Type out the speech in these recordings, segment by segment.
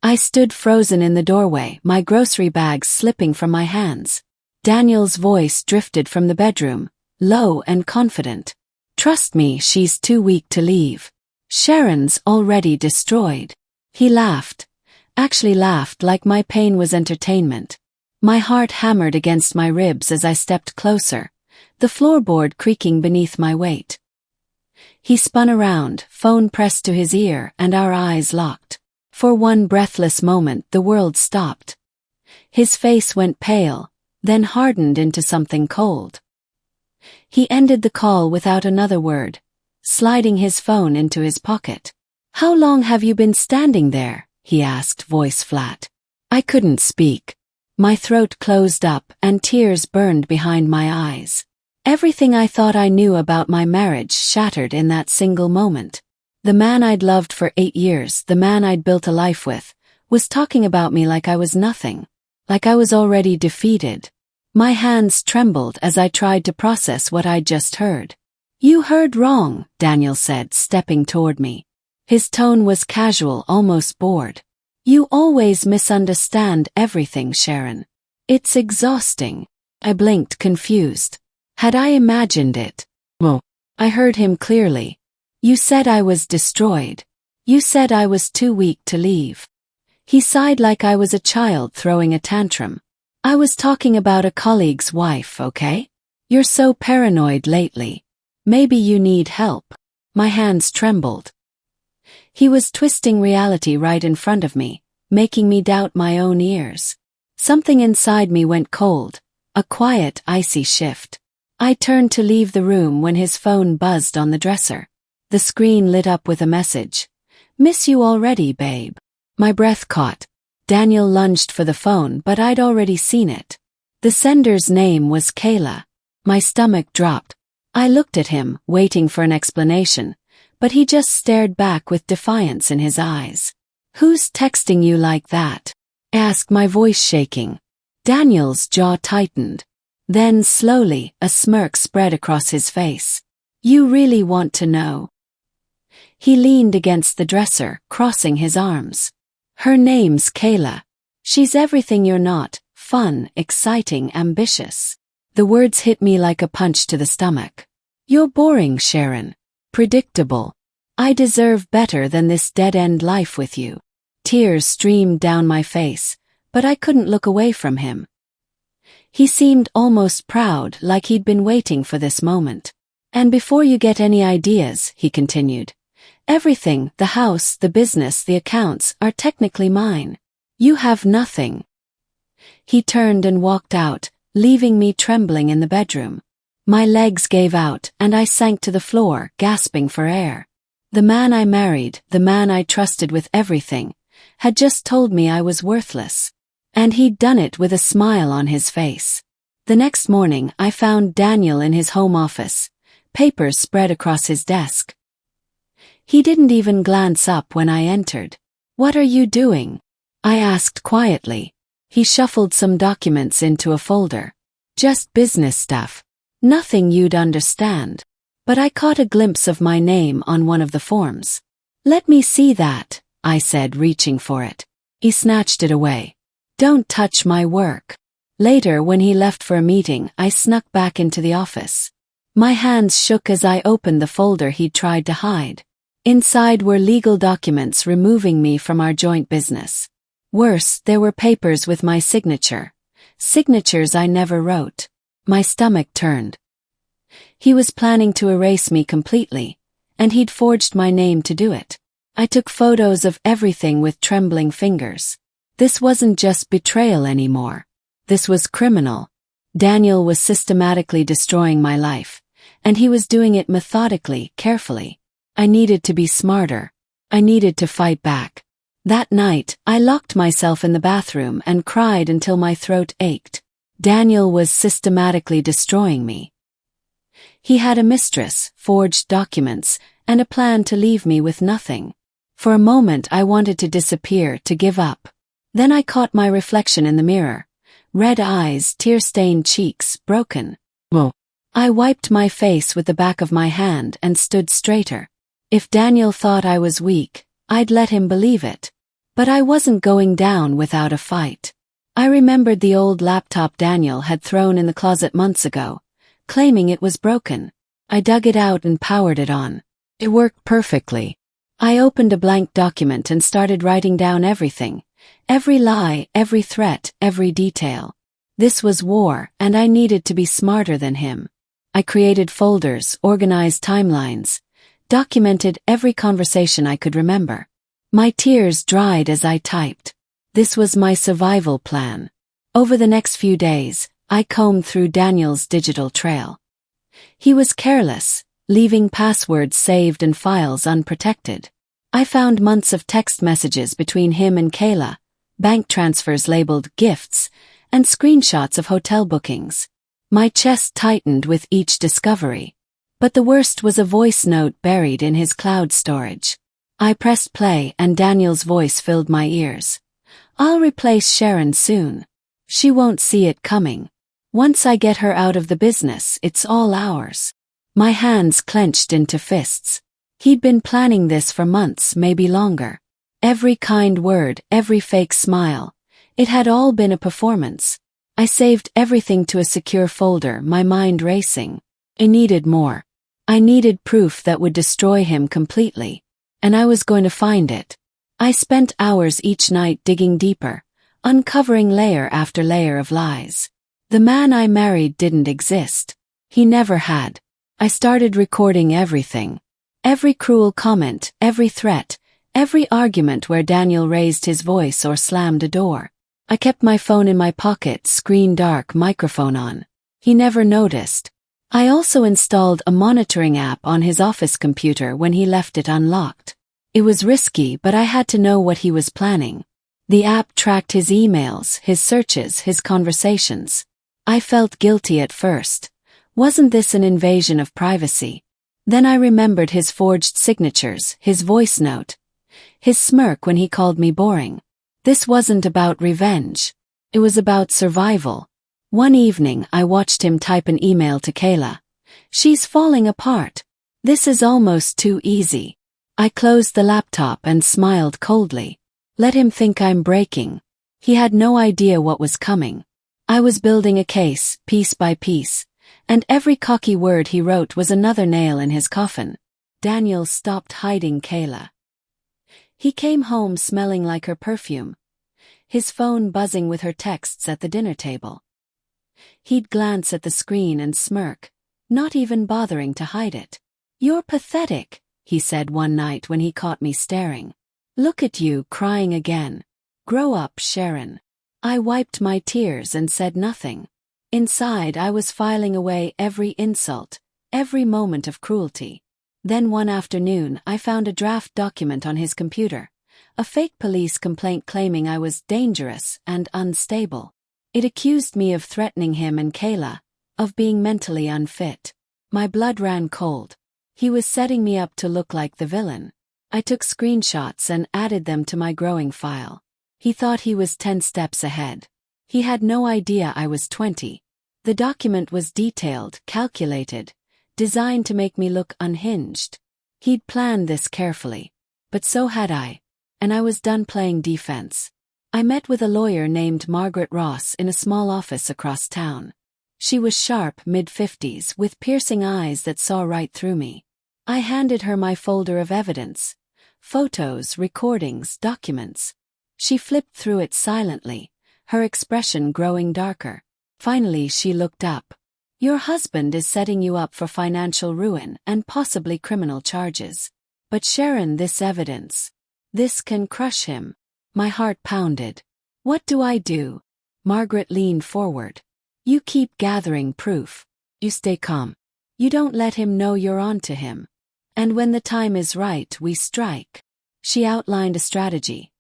I stood frozen in the doorway, my grocery bags slipping from my hands. Daniel's voice drifted from the bedroom, low and confident. "Trust me, she's too weak to leave. Sharon's already destroyed." He laughed. Actually laughed like my pain was entertainment. My heart hammered against my ribs as I stepped closer, the floorboard creaking beneath my weight. He spun around, phone pressed to his ear, and our eyes locked. For one breathless moment the world stopped. His face went pale, then hardened into something cold. He ended the call without another word, sliding his phone into his pocket. "How long have you been standing there?" he asked, voice flat. I couldn't speak. My throat closed up and tears burned behind my eyes. Everything I thought I knew about my marriage shattered in that single moment. The man I'd loved for 8 years, the man I'd built a life with, was talking about me like I was nothing, like I was already defeated. My hands trembled as I tried to process what I'd just heard. "You heard wrong," Daniel said, stepping toward me. His tone was casual, almost bored. "You always misunderstand everything, Sharon. It's exhausting." I blinked, confused. Had I imagined it? Well, I heard him clearly. "You said I was destroyed. You said I was too weak to leave." He sighed like I was a child throwing a tantrum. "I was talking about a colleague's wife, okay? You're so paranoid lately. Maybe you need help." My hands trembled. He was twisting reality right in front of me, making me doubt my own ears. Something inside me went cold, a quiet, icy shift. I turned to leave the room when his phone buzzed on the dresser. The screen lit up with a message. "Miss you already, babe." My breath caught. Daniel lunged for the phone, but I'd already seen it. The sender's name was Kayla. My stomach dropped. I looked at him, waiting for an explanation, but he just stared back with defiance in his eyes. "Who's texting you like that?" I asked, my voice shaking. Daniel's jaw tightened. Then, slowly, a smirk spread across his face. "You really want to know?" He leaned against the dresser, crossing his arms. "Her name's Kayla. She's everything you're not, fun, exciting, ambitious." The words hit me like a punch to the stomach. "You're boring, Sharon. Predictable. I deserve better than this dead-end life with you." Tears streamed down my face, but I couldn't look away from him. He seemed almost proud, like he'd been waiting for this moment. "And before you get any ideas," he continued, "everything, the house, the business, the accounts, are technically mine. You have nothing." He turned and walked out, leaving me trembling in the bedroom. My legs gave out, and I sank to the floor, gasping for air. The man I married, the man I trusted with everything, had just told me I was worthless. And he'd done it with a smile on his face. The next morning, I found Daniel in his home office, papers spread across his desk. He didn't even glance up when I entered. "What are you doing?" I asked quietly. He shuffled some documents into a folder. "Just business stuff. Nothing you'd understand." But I caught a glimpse of my name on one of the forms. "Let me see that," I said, reaching for it. He snatched it away. "Don't touch my work." Later, when he left for a meeting, I snuck back into the office. My hands shook as I opened the folder he'd tried to hide. Inside were legal documents removing me from our joint business. Worse, there were papers with my signature. Signatures I never wrote. My stomach turned. He was planning to erase me completely, and he'd forged my name to do it. I took photos of everything with trembling fingers. This wasn't just betrayal anymore. This was criminal. Daniel was systematically destroying my life, and he was doing it methodically, carefully. I needed to be smarter. I needed to fight back. That night, I locked myself in the bathroom and cried until my throat ached. Daniel was systematically destroying me. He had a mistress, forged documents, and a plan to leave me with nothing. For a moment I wanted to disappear, to give up. Then I caught my reflection in the mirror. Red eyes, tear-stained cheeks, broken. Whoa. I wiped my face with the back of my hand and stood straighter. If Daniel thought I was weak, I'd let him believe it. But I wasn't going down without a fight. I remembered the old laptop Daniel had thrown in the closet months ago, claiming it was broken. I dug it out and powered it on. It worked perfectly. I opened a blank document and started writing down everything. Every lie, every threat, every detail. This was war, and I needed to be smarter than him. I created folders, organized timelines, documented every conversation I could remember. My tears dried as I typed. This was my survival plan. Over the next few days, I combed through Daniel's digital trail. He was careless, leaving passwords saved and files unprotected. I found months of text messages between him and Kayla, bank transfers labeled gifts, and screenshots of hotel bookings. My chest tightened with each discovery. But the worst was a voice note buried in his cloud storage. I pressed play and Daniel's voice filled my ears. "I'll replace Sharon soon. She won't see it coming. Once I get her out of the business, it's all ours." My hands clenched into fists. He'd been planning this for months, maybe longer. Every kind word, every fake smile. It had all been a performance. I saved everything to a secure folder, my mind racing. I needed more. I needed proof that would destroy him completely. And I was going to find it. I spent hours each night digging deeper, uncovering layer after layer of lies. The man I married didn't exist. He never had. I started recording everything. Every cruel comment, every threat, every argument where Daniel raised his voice or slammed a door. I kept my phone in my pocket, screen dark, microphone on. He never noticed. I also installed a monitoring app on his office computer when he left it unlocked. It was risky, but I had to know what he was planning. The app tracked his emails, his searches, his conversations. I felt guilty at first. Wasn't this an invasion of privacy? Then I remembered his forged signatures, his voice note, his smirk when he called me boring. This wasn't about revenge. It was about survival. One evening I watched him type an email to Kayla. "She's falling apart. This is almost too easy." I closed the laptop and smiled coldly. Let him think I'm breaking. He had no idea what was coming. I was building a case, piece by piece, and every cocky word he wrote was another nail in his coffin. Daniel stopped hiding Kayla. He came home smelling like her perfume, his phone buzzing with her texts at the dinner table. He'd glance at the screen and smirk, not even bothering to hide it. "You're pathetic," he said one night when he caught me staring. "Look at you crying again. Grow up, Sharon." I wiped my tears and said nothing. Inside I was filing away every insult, every moment of cruelty. Then one afternoon I found a draft document on his computer, a fake police complaint claiming I was dangerous and unstable. It accused me of threatening him and Kayla, of being mentally unfit. My blood ran cold. He was setting me up to look like the villain. I took screenshots and added them to my growing file. He thought he was 10 steps ahead. He had no idea I was 20. The document was detailed, calculated, designed to make me look unhinged. He'd planned this carefully. But so had I. And I was done playing defense. I met with a lawyer named Margaret Ross in a small office across town. She was sharp, mid-50s, with piercing eyes that saw right through me. I handed her my folder of evidence. Photos, recordings, documents. She flipped through it silently, her expression growing darker. Finally she looked up. "Your husband is setting you up for financial ruin and possibly criminal charges. But Sharon, this evidence. This can crush him." My heart pounded. "What do I do?" Margaret leaned forward. "You keep gathering proof. You stay calm. You don't let him know you're on to him. And when the time is right, we strike." She outlined a strategy.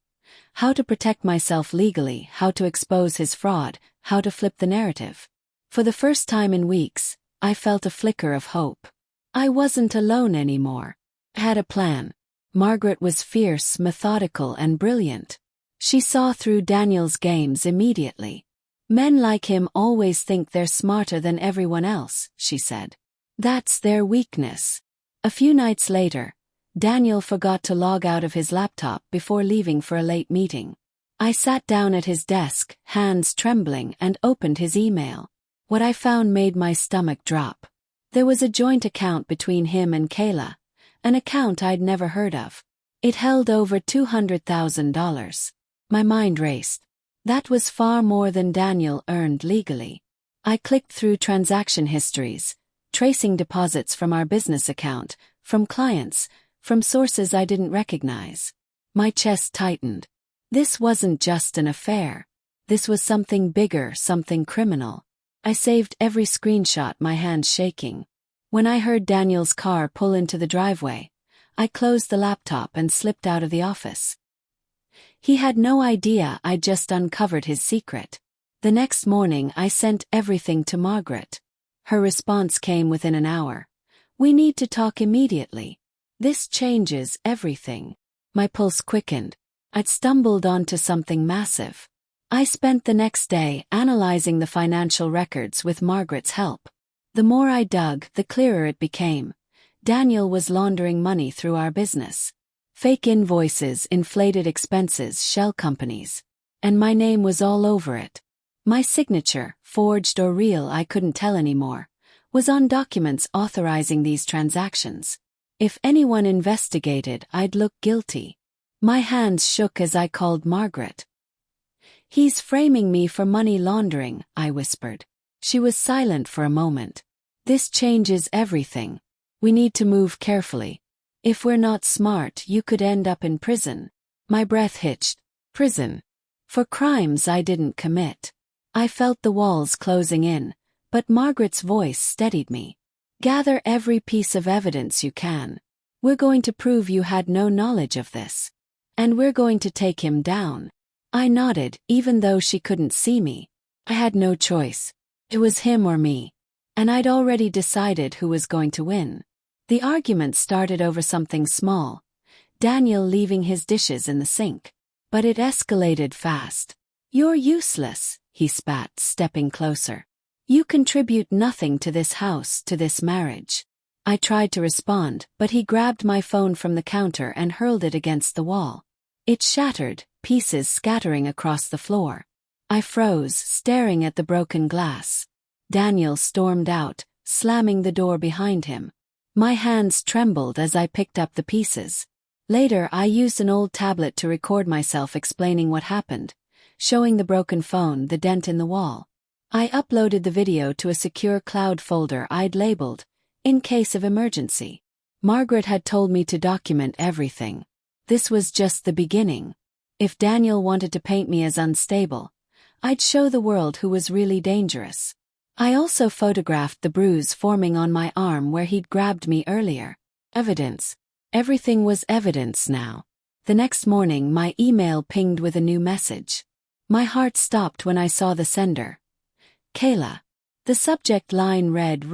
How to protect myself legally, how to expose his fraud, how to flip the narrative. For the first time in weeks, I felt a flicker of hope. I wasn't alone anymore. I had a plan. Margaret was fierce, methodical, and brilliant. She saw through Daniel's games immediately. "Men like him always think they're smarter than everyone else," she said. "That's their weakness." A few nights later, Daniel forgot to log out of his laptop before leaving for a late meeting. I sat down at his desk, hands trembling, and opened his email. What I found made my stomach drop. There was a joint account between him and Kayla, an account I'd never heard of. It held over $200,000. My mind raced. That was far more than Daniel earned legally. I clicked through transaction histories, tracing deposits from our business account, from clients, from sources I didn't recognize. My chest tightened. This wasn't just an affair. This was something bigger, something criminal. I saved every screenshot, my hands shaking. When I heard Daniel's car pull into the driveway, I closed the laptop and slipped out of the office. He had no idea I'd just uncovered his secret. The next morning I sent everything to Margaret. Her response came within an hour. "We need to talk immediately. This changes everything." My pulse quickened. I'd stumbled onto something massive. I spent the next day analyzing the financial records with Margaret's help. The more I dug, the clearer it became. Daniel was laundering money through our business. Fake invoices, inflated expenses, shell companies. And my name was all over it. My signature, forged or real I couldn't tell anymore, was on documents authorizing these transactions. If anyone investigated, I'd look guilty. My hands shook as I called Margaret. "He's framing me for money laundering," I whispered. She was silent for a moment. "This changes everything. We need to move carefully. If we're not smart, you could end up in prison." My breath hitched. Prison. For crimes I didn't commit. I felt the walls closing in, but Margaret's voice steadied me. "Gather every piece of evidence you can. We're going to prove you had no knowledge of this. And we're going to take him down." I nodded, even though she couldn't see me. I had no choice. It was him or me. And I'd already decided who was going to win. The argument started over something small, Daniel leaving his dishes in the sink. But it escalated fast. "You're useless," he spat, stepping closer. "You contribute nothing to this house, to this marriage." I tried to respond, but he grabbed my phone from the counter and hurled it against the wall. It shattered, pieces scattering across the floor. I froze, staring at the broken glass. Daniel stormed out, slamming the door behind him. My hands trembled as I picked up the pieces. Later, I used an old tablet to record myself explaining what happened, showing the broken phone, the dent in the wall. I uploaded the video to a secure cloud folder I'd labeled, "In case of emergency." Margaret had told me to document everything. This was just the beginning. If Daniel wanted to paint me as unstable, I'd show the world who was really dangerous. I also photographed the bruise forming on my arm where he'd grabbed me earlier. Evidence. Everything was evidence now. The next morning my email pinged with a new message. My heart stopped when I saw the sender. Kayla. The subject line read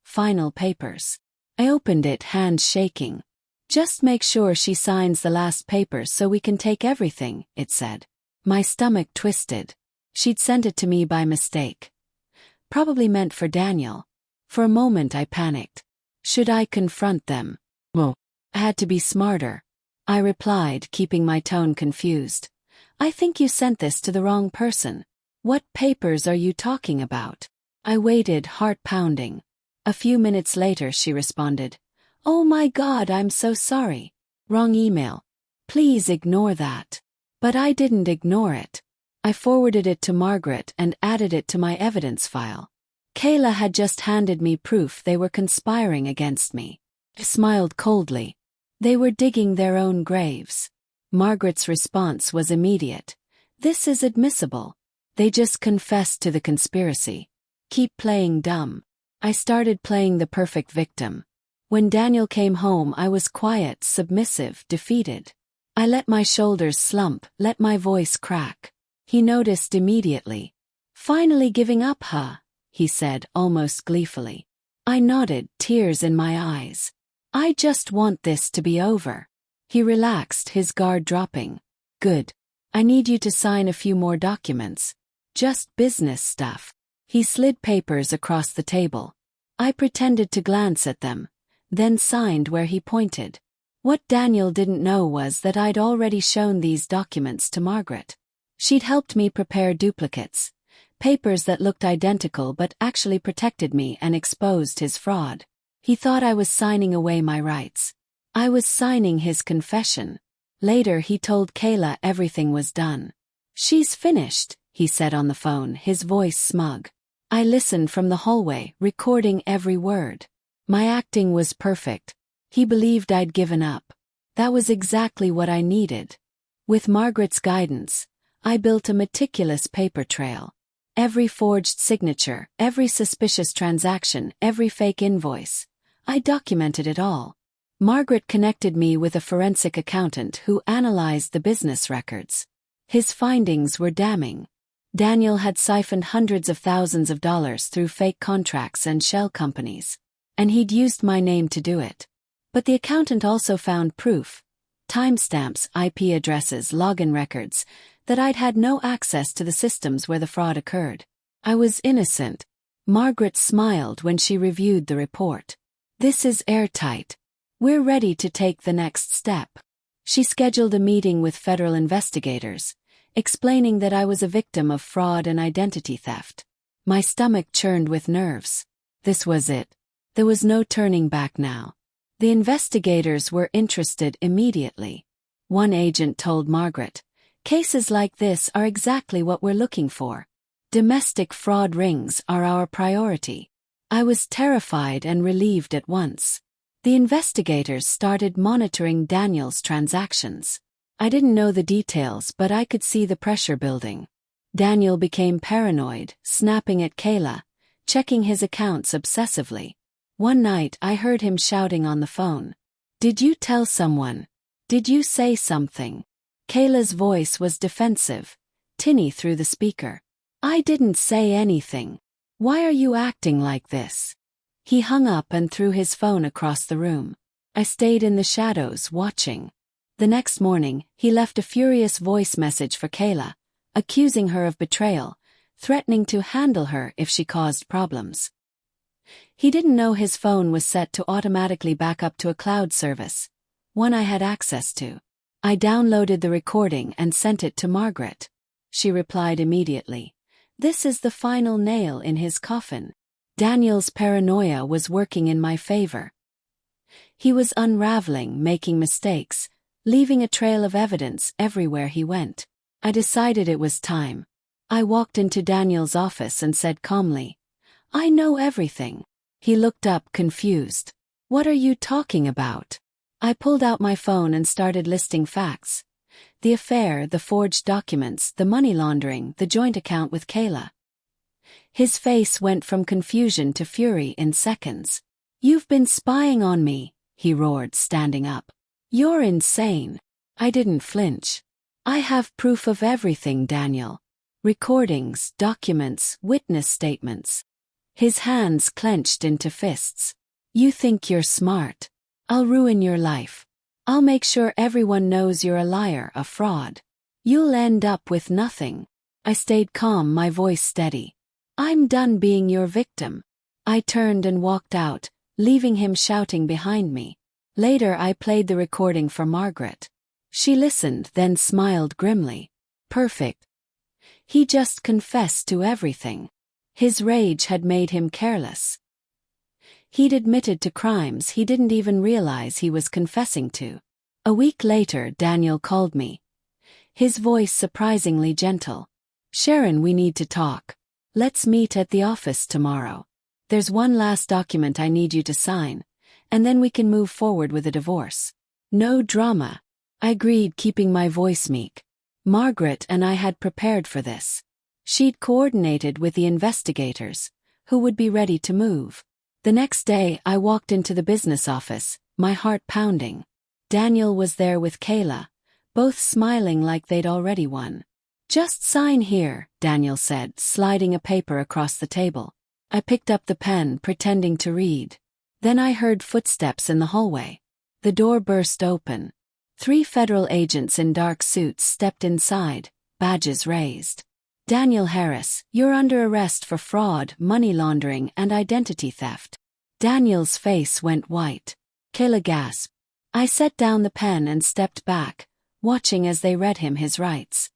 Final papers. I opened it, hands shaking. "Just make sure she signs the last papers so we can take everything," it said. My stomach twisted. She'd sent it to me by mistake. Probably meant for Daniel. For a moment I panicked. Should I confront them? Well, I had to be smarter. I replied, keeping my tone confused. "I think you sent this to the wrong person. What papers are you talking about?" I waited, heart pounding. A few minutes later she responded. "Oh my God, I'm so sorry. Wrong email. Please ignore that." But I didn't ignore it. I forwarded it to Margaret and added it to my evidence file. Kayla had just handed me proof they were conspiring against me. I smiled coldly. They were digging their own graves. Margaret's response was immediate. "This is admissible. They just confessed to the conspiracy. Keep playing dumb." I started playing the perfect victim. When Daniel came home I was quiet, submissive, defeated. I let my shoulders slump, let my voice crack. He noticed immediately. "Finally giving up, huh?" he said, almost gleefully. I nodded, tears in my eyes. "I just want this to be over." He relaxed, his guard dropping. "Good. I need you to sign a few more documents. Just business stuff." He slid papers across the table. I pretended to glance at them, then signed where he pointed. What Daniel didn't know was that I'd already shown these documents to Margaret. She'd helped me prepare duplicates, papers that looked identical but actually protected me and exposed his fraud. He thought I was signing away my rights. I was signing his confession. Later he told Kayla everything was done. "She's finished," he said on the phone, his voice smug. I listened from the hallway, recording every word. My acting was perfect. He believed I'd given up. That was exactly what I needed. With Margaret's guidance, I built a meticulous paper trail. Every forged signature, every suspicious transaction, every fake invoice. I documented it all. Margaret connected me with a forensic accountant who analyzed the business records. His findings were damning. Daniel had siphoned hundreds of thousands of dollars through fake contracts and shell companies. And he'd used my name to do it. But the accountant also found proof, timestamps, IP addresses, login records, that I'd had no access to the systems where the fraud occurred. I was innocent. Margaret smiled when she reviewed the report. "This is airtight. We're ready to take the next step." She scheduled a meeting with federal investigators, explaining that I was a victim of fraud and identity theft. My stomach churned with nerves. This was it. There was no turning back now. The investigators were interested immediately. One agent told Margaret, "Cases like this are exactly what we're looking for. Domestic fraud rings are our priority." I was terrified and relieved at once. The investigators started monitoring Daniel's transactions. I didn't know the details, but I could see the pressure building. Daniel became paranoid, snapping at Kayla, checking his accounts obsessively. One night I heard him shouting on the phone, "Did you tell someone? Did you say something?" Kayla's voice was defensive, tinny through the speaker. "I didn't say anything. Why are you acting like this?" He hung up and threw his phone across the room. I stayed in the shadows, watching. The next morning, he left a furious voice message for Kayla, accusing her of betrayal, threatening to handle her if she caused problems. He didn't know his phone was set to automatically back up to a cloud service, one I had access to. I downloaded the recording and sent it to Margaret. She replied immediately, "This is the final nail in his coffin." Daniel's paranoia was working in my favor. He was unraveling, making mistakes, leaving a trail of evidence everywhere he went. I decided it was time. I walked into Daniel's office and said calmly, "I know everything." He looked up confused. "What are you talking about?" I pulled out my phone and started listing facts. The affair, the forged documents, the money laundering, the joint account with Kayla. His face went from confusion to fury in seconds. "You've been spying on me," he roared, standing up. "You're insane." I didn't flinch. "I have proof of everything, Daniel. Recordings, documents, witness statements." His hands clenched into fists. "You think you're smart? I'll ruin your life. I'll make sure everyone knows you're a liar, a fraud. You'll end up with nothing." I stayed calm, my voice steady. "I'm done being your victim." I turned and walked out, leaving him shouting behind me. Later I played the recording for Margaret. She listened, then smiled grimly. Perfect. He just confessed to everything. His rage had made him careless. He'd admitted to crimes he didn't even realize he was confessing to. A week later, Daniel called me. His voice surprisingly gentle. "Sharon, we need to talk. Let's meet at the office tomorrow. There's one last document I need you to sign, and then we can move forward with a divorce." No drama. I agreed, keeping my voice meek. Margaret and I had prepared for this. She'd coordinated with the investigators, who would be ready to move. The next day, I walked into the business office, my heart pounding. Daniel was there with Kayla, both smiling like they'd already won. "Just sign here," Daniel said, sliding a paper across the table. I picked up the pen, pretending to read. Then I heard footsteps in the hallway. The door burst open. 3 federal agents in dark suits stepped inside, badges raised. "Daniel Harris, you're under arrest for fraud, money laundering, and identity theft." Daniel's face went white. Kayla gasped. I set down the pen and stepped back, watching as they read him his rights.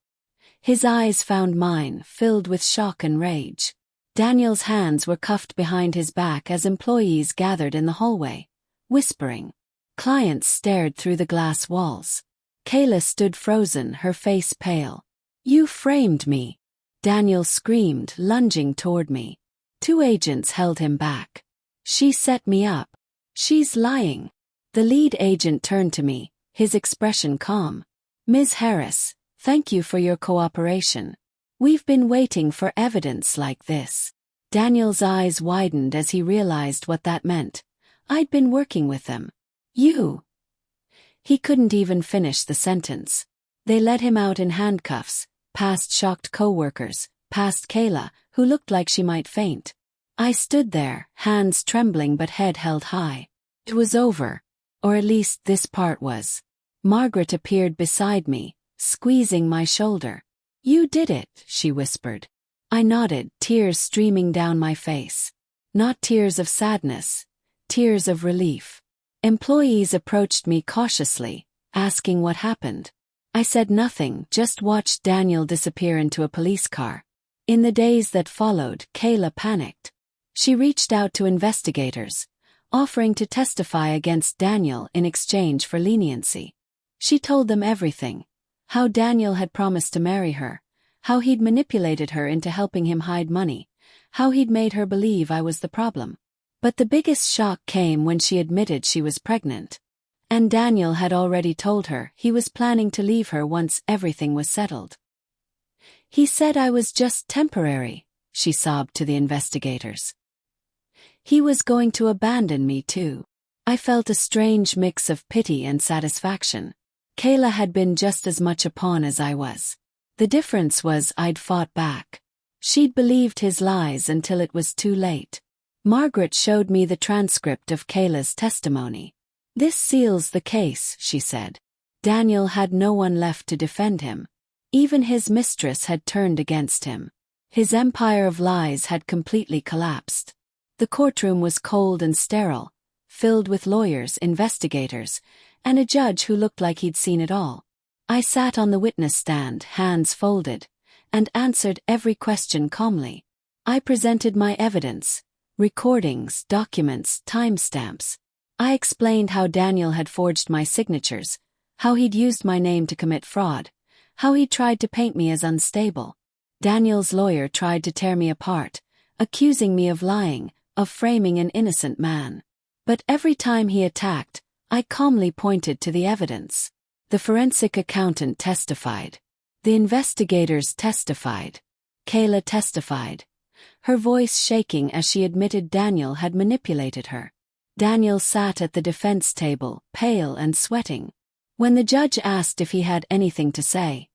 His eyes found mine, filled with shock and rage. Daniel's hands were cuffed behind his back as employees gathered in the hallway, whispering. Clients stared through the glass walls. Kayla stood frozen, her face pale. "You framed me!" Daniel screamed, lunging toward me. 2 agents held him back. "She set me up. She's lying." The lead agent turned to me, his expression calm. "Ms. Harris, thank you for your cooperation. We've been waiting for evidence like this." Daniel's eyes widened as he realized what that meant. I'd been working with them. "You." He couldn't even finish the sentence. They led him out in handcuffs, past shocked co-workers, past Kayla, who looked like she might faint. I stood there, hands trembling but head held high. It was over. Or at least this part was. Margaret appeared beside me, squeezing my shoulder. "You did it," she whispered. I nodded, tears streaming down my face. Not tears of sadness, tears of relief. Employees approached me cautiously, asking what happened. I said nothing, just watched Daniel disappear into a police car. In the days that followed, Kayla panicked. She reached out to investigators, offering to testify against Daniel in exchange for leniency. She told them everything. How Daniel had promised to marry her, how he'd manipulated her into helping him hide money, how he'd made her believe I was the problem. But the biggest shock came when she admitted she was pregnant. And Daniel had already told her he was planning to leave her once everything was settled. "He said I was just temporary," she sobbed to the investigators. "He was going to abandon me too." I felt a strange mix of pity and satisfaction. Kayla had been just as much a pawn as I was. The difference was I'd fought back. She'd believed his lies until it was too late. Margaret showed me the transcript of Kayla's testimony. "This seals the case," she said. Daniel had no one left to defend him. Even his mistress had turned against him. His empire of lies had completely collapsed. The courtroom was cold and sterile, filled with lawyers, investigators, and a judge who looked like he'd seen it all. I sat on the witness stand, hands folded, and answered every question calmly. I presented my evidence, recordings, documents, timestamps. I explained how Daniel had forged my signatures, how he'd used my name to commit fraud, how he'd tried to paint me as unstable. Daniel's lawyer tried to tear me apart, accusing me of lying, of framing an innocent man. But every time he attacked, I calmly pointed to the evidence. The forensic accountant testified. The investigators testified. Kayla testified, her voice shaking as she admitted Daniel had manipulated her. Daniel sat at the defense table, pale and sweating. When the judge asked if he had anything to say,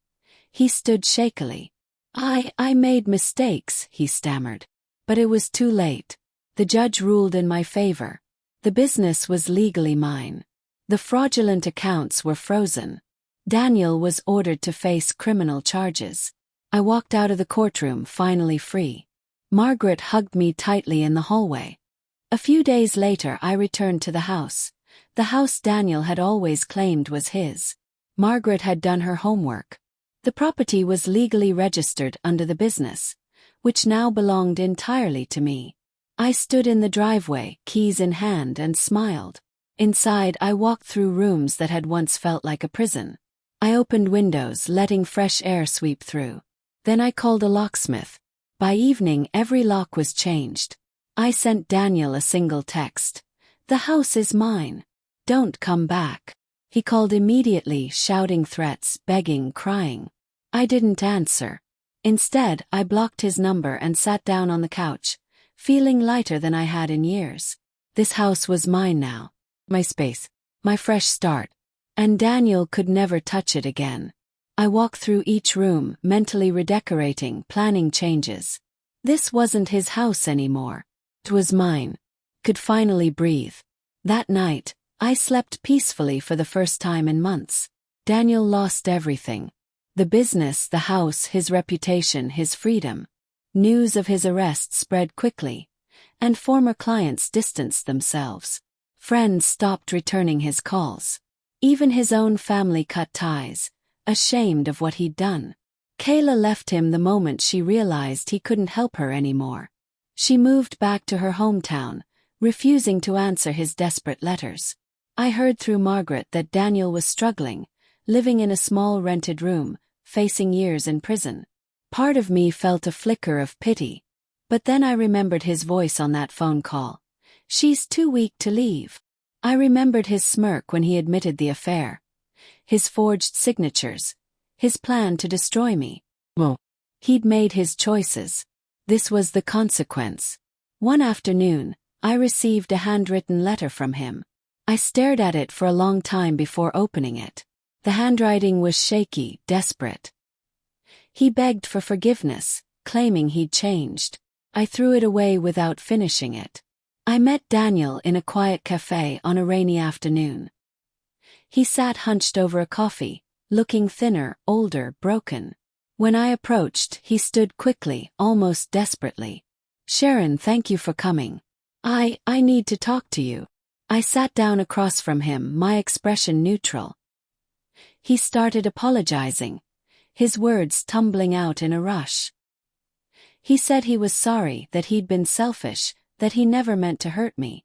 he stood shakily. I made mistakes," he stammered. But it was too late. The judge ruled in my favor. The business was legally mine. The fraudulent accounts were frozen. Daniel was ordered to face criminal charges. I walked out of the courtroom, finally free. Margaret hugged me tightly in the hallway. A few days later I returned to the house Daniel had always claimed was his. Margaret had done her homework. The property was legally registered under the business, which now belonged entirely to me. I stood in the driveway, keys in hand, and smiled. Inside, I walked through rooms that had once felt like a prison. I opened windows, letting fresh air sweep through. Then I called a locksmith. By evening, every lock was changed. I sent Daniel a single text. "The house is mine. Don't come back." He called immediately, shouting threats, begging, crying. I didn't answer. Instead, I blocked his number and sat down on the couch, feeling lighter than I had in years. This house was mine now. My space. My fresh start. And Daniel could never touch it again. I walked through each room, mentally redecorating, planning changes. This wasn't his house anymore. It was mine. Could finally breathe. That night, I slept peacefully for the first time in months. Daniel lost everything. The business, the house, his reputation, his freedom. News of his arrest spread quickly, and former clients distanced themselves. Friends stopped returning his calls. Even his own family cut ties, ashamed of what he'd done. Kayla left him the moment she realized he couldn't help her anymore. She moved back to her hometown, refusing to answer his desperate letters. I heard through Margaret that Daniel was struggling, living in a small rented room, facing years in prison. Part of me felt a flicker of pity. But then I remembered his voice on that phone call. "She's too weak to leave." I remembered his smirk when he admitted the affair. His forged signatures. His plan to destroy me. Well, he'd made his choices. This was the consequence. One afternoon, I received a handwritten letter from him. I stared at it for a long time before opening it. The handwriting was shaky, desperate. He begged for forgiveness, claiming he'd changed. I threw it away without finishing it. I met Daniel in a quiet cafe on a rainy afternoon. He sat hunched over a coffee, looking thinner, older, broken. When I approached, he stood quickly, almost desperately. "Sharon, thank you for coming. I need to talk to you." I sat down across from him, my expression neutral. He started apologizing, his words tumbling out in a rush. He said he was sorry, that he'd been selfish, that he never meant to hurt me.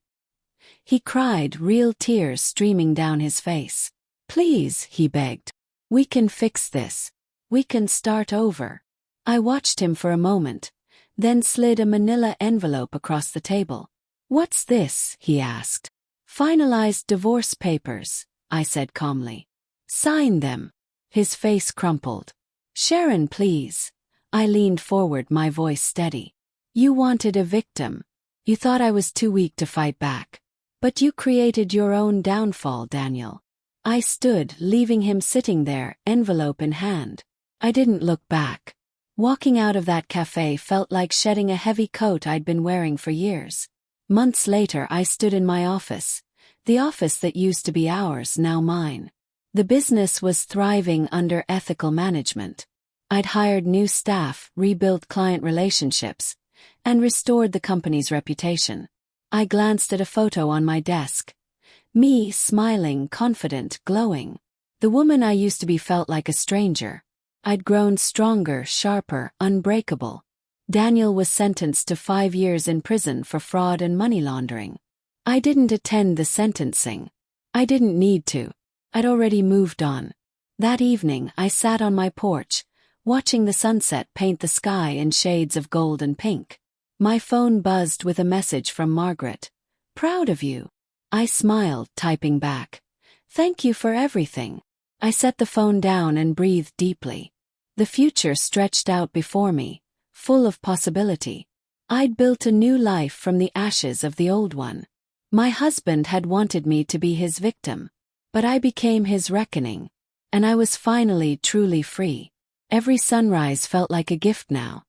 He cried, real tears streaming down his face. "Please," he begged. "We can fix this. We can start over." I watched him for a moment, then slid a manila envelope across the table. "What's this?" he asked. "Finalized divorce papers," I said calmly. "Sign them." His face crumpled. "Sharon, please." I leaned forward, my voice steady. "You wanted a victim. You thought I was too weak to fight back. But you created your own downfall, Daniel." I stood, leaving him sitting there, envelope in hand. I didn't look back. Walking out of that cafe felt like shedding a heavy coat I'd been wearing for years. Months later, I stood in my office. The office that used to be ours, now mine. The business was thriving under ethical management. I'd hired new staff, rebuilt client relationships, and restored the company's reputation. I glanced at a photo on my desk. Me, smiling, confident, glowing. The woman I used to be felt like a stranger. I'd grown stronger, sharper, unbreakable. Daniel was sentenced to 5 years in prison for fraud and money laundering. I didn't attend the sentencing. I didn't need to. I'd already moved on. That evening, I sat on my porch, watching the sunset paint the sky in shades of gold and pink. My phone buzzed with a message from Margaret. "Proud of you." I smiled, typing back. "Thank you for everything." I set the phone down and breathed deeply. The future stretched out before me, full of possibility. I'd built a new life from the ashes of the old one. My husband had wanted me to be his victim, but I became his reckoning, and I was finally truly free. Every sunrise felt like a gift now.